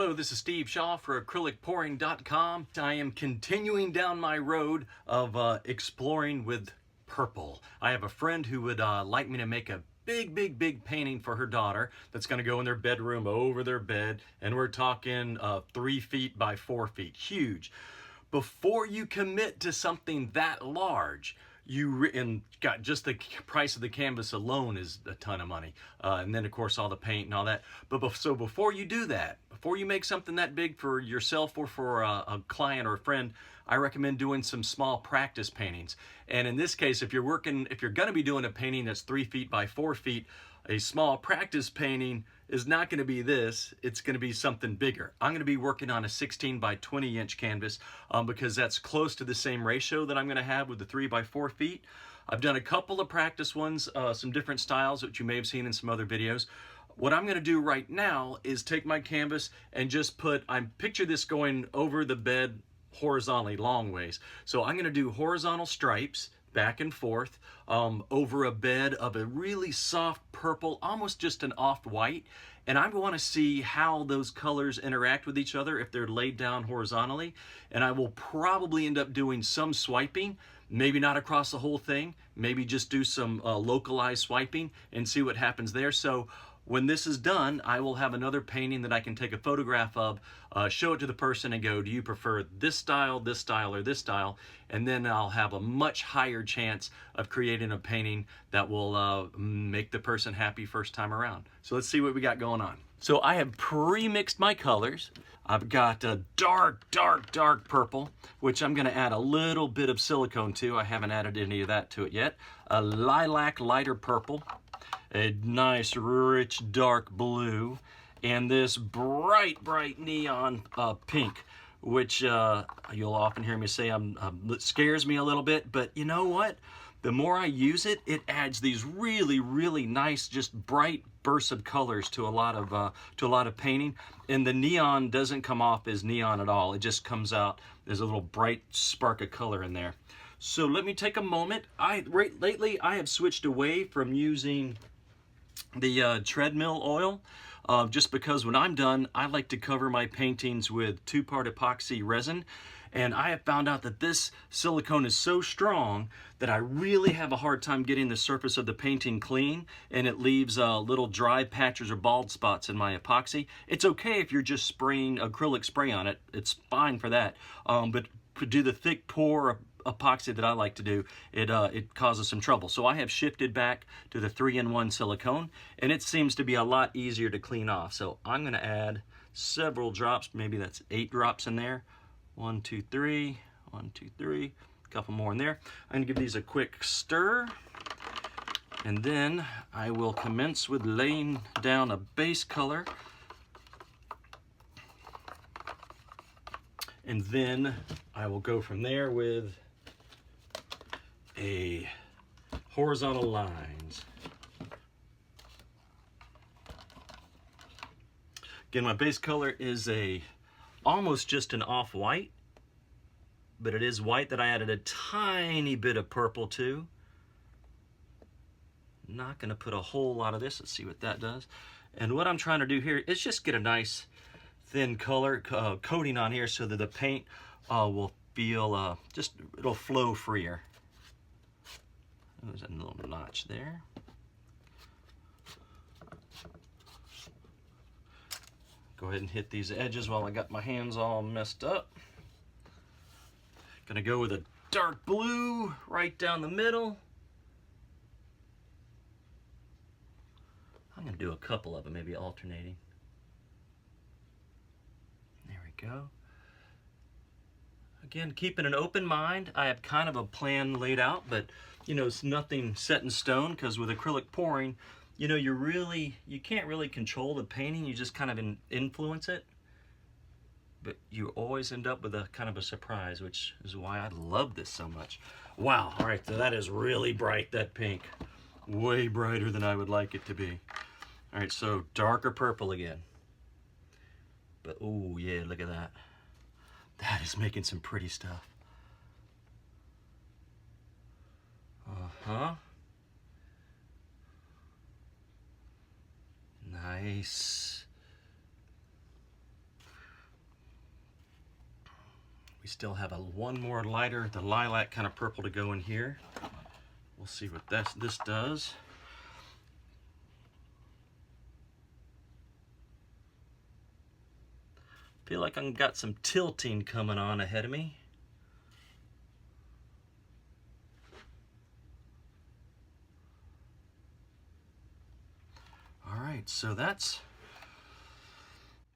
Hello, this is Steve Shaw for acrylicpouring.com. I am continuing down my road of exploring with purple. I have a friend who would like me to make a big painting for her daughter that's going to go in their bedroom over their bed, and we're talking 3 feet by 4 feet, huge. Before you commit to something that large, and got just the price of the canvas alone is a ton of money, and then of course all the paint and all that. So before you do that, before you make something that big for yourself or for a client or a friend, I recommend doing some small practice paintings. And in this case, if you're going to be doing a painting that's 3 feet by 4 feet, a small practice painting is not going to be this. It's going to be something bigger. I'm going to be working on a 16 by 20 inch canvas because that's close to the same ratio that I'm going to have with the 3 by 4 feet. I've done a couple of practice ones, some different styles that you may have seen in some other videos. What I'm going to do right now is take my canvas and just picture this going over the bed horizontally, long ways. So I'm going to do horizontal stripes back and forth over a bed of a really soft purple, almost just an off-white. And I want to see how those colors interact with each other if they're laid down horizontally. And I will probably end up doing some swiping, maybe not across the whole thing, maybe just do some localized swiping and see what happens there. So when this is done, I will have another painting that I can take a photograph of, show it to the person and go, do you prefer this style, or this style? And then I'll have a much higher chance of creating a painting that will make the person happy first time around. So let's see what we got going on. So I have pre-mixed my colors. I've got a dark purple, which I'm gonna add a little bit of silicone to. I haven't added any of that to it yet. A lilac lighter purple, a nice rich dark blue, and this bright neon pink, which you'll often hear me say it scares me a little bit, but you know what? The more I use it, it adds these really nice, just bright bursts of colors to a lot of painting. And the neon doesn't come off as neon at all. It just comes out as a little bright spark of color in there. So let me take a moment. Lately I have switched away from using the treadmill oil, just because when I'm done, I like to cover my paintings with 2-part epoxy resin. And I have found out that this silicone is so strong that I really have a hard time getting the surface of the painting clean, and it leaves little dry patches or bald spots in my epoxy. It's okay if you're just spraying acrylic spray on it. It's fine for that. But to do the thick pour epoxy that I like to do, it causes some trouble. So I have shifted back to the 3-in-1 silicone, and it seems to be a lot easier to clean off. So I'm going to add several drops, maybe that's 8 drops in there. 1, 2, 3, 1, 2, 3, a couple more in there. I'm going to give these a quick stir, and then I will commence with laying down a base color. And then I will go from there with a horizontal lines. Again, my base color is almost just an off-white, but it is white that I added a tiny bit of purple to. Not going to put a whole lot of this. Let's see what that does. And what I'm trying to do here is just get a nice thin color coating on here so that the paint will feel it'll flow freer. There's a little notch there. Go ahead and hit these edges while I got my hands all messed up. Gonna go with a dark blue right down the middle. I'm gonna do a couple of them, maybe alternating. There we go. Again, keeping an open mind. I have kind of a plan laid out, but you know, it's nothing set in stone, because with acrylic pouring, you know, you can't really control the painting. You just kind of influence it, but you always end up with a kind of a surprise, which is why I love this so much. Wow, all right, so that is really bright, that pink. Way brighter than I would like it to be. All right, so darker purple again. But oh yeah, look at that. That is making some pretty stuff. Uh-huh. Nice. We still have one more lighter, the lilac kind of purple to go in here. We'll see what this does. Feel like I've got some tilting coming on ahead of me. All right, so that's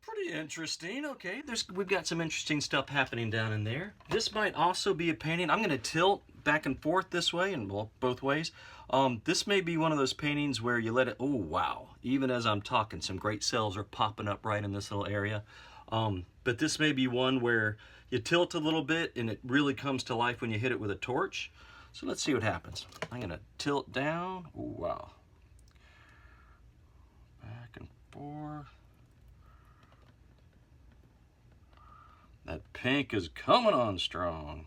pretty interesting. Okay, we've got some interesting stuff happening down in there. This might also be a painting. I'm going to tilt back and forth this way and both ways. This may be one of those paintings where you let it, oh wow, even as I'm talking, some great cells are popping up right in this little area. But this may be one where you tilt a little bit and it really comes to life when you hit it with a torch. So let's see what happens. I'm going to tilt down. Ooh, wow. Back and forth. That pink is coming on strong.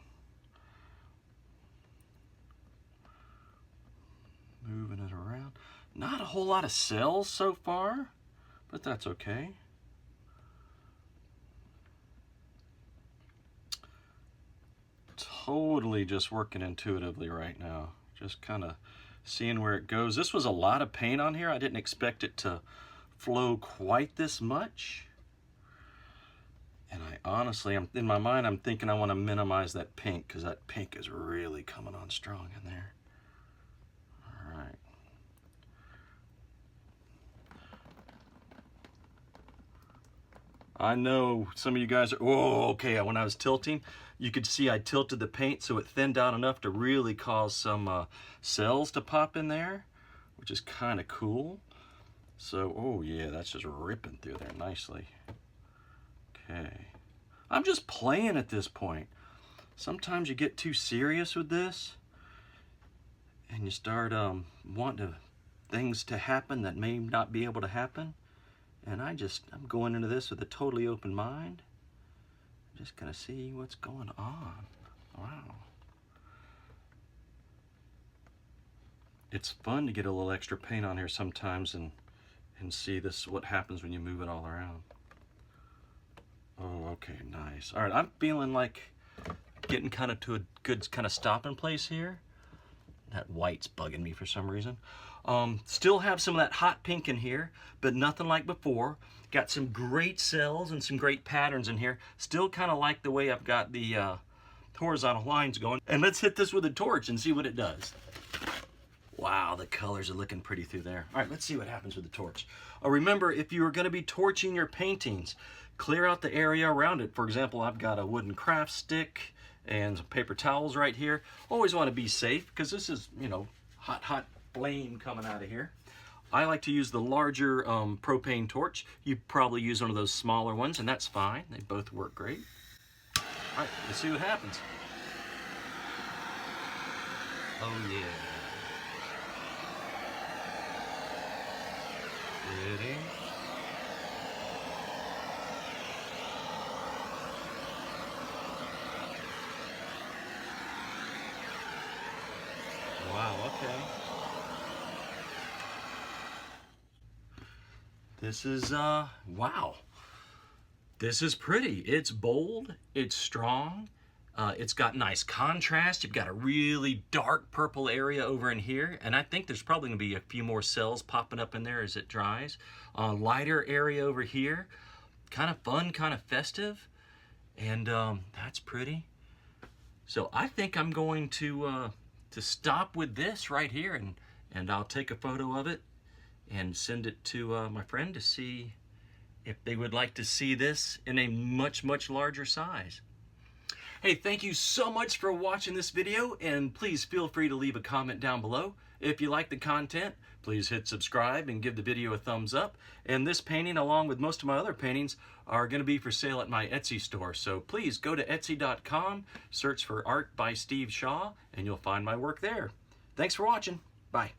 Moving it around. Not a whole lot of cells so far, but that's okay. Totally just working intuitively right now. Just kind of seeing where it goes. This was a lot of paint on here. I didn't expect it to flow quite this much. And I honestly, in my mind, I'm thinking I want to minimize that pink because that pink is really coming on strong in there. All right. I know some of you guys are, oh, okay, when I was tilting, you could see I tilted the paint so it thinned out enough to really cause some cells to pop in there, which is kind of cool. So, oh yeah, that's just ripping through there nicely. Okay. I'm just playing at this point. Sometimes you get too serious with this and you start wanting things to happen that may not be able to happen. And I'm going into this with a totally open mind. Just gonna see what's going on. Wow. It's fun to get a little extra paint on here sometimes and see what happens when you move it all around. Oh, okay, nice. All right, I'm feeling like getting kind of to a good kind of stopping place here. That white's bugging me for some reason. Still have some of that hot pink in here, but nothing like before. Got some great cells and some great patterns in here. Still kind of like the way I've got the horizontal lines going. And let's hit this with a torch and see what it does. Wow, the colors are looking pretty through there. All right, let's see what happens with the torch. Remember, if you are going to be torching your paintings, clear out the area around it. For example, I've got a wooden craft stick and some paper towels right here. Always want to be safe because this is, you know, hot flame coming out of here. I like to use the larger propane torch. You probably use one of those smaller ones, and that's fine. They both work great. All right, let's see what happens. Oh yeah. Pretty. Wow, okay. This is, wow. This is pretty. It's bold, it's strong, it's got nice contrast. You've got a really dark purple area over in here, and I think there's probably gonna be a few more cells popping up in there as it dries. Lighter area over here, kind of fun, kind of festive, and that's pretty. So I think I'm going to stop with this right here, and I'll take a photo of it and send it to my friend to see if they would like to see this in a much larger size. Hey, thank you so much for watching this video, and please feel free to leave a comment down below. If you like the content, please hit subscribe and give the video a thumbs up. And this painting, along with most of my other paintings, are going to be for sale at my Etsy store. So please go to etsy.com, search for Art by Steve Shaw, and you'll find my work there. Thanks for watching. Bye.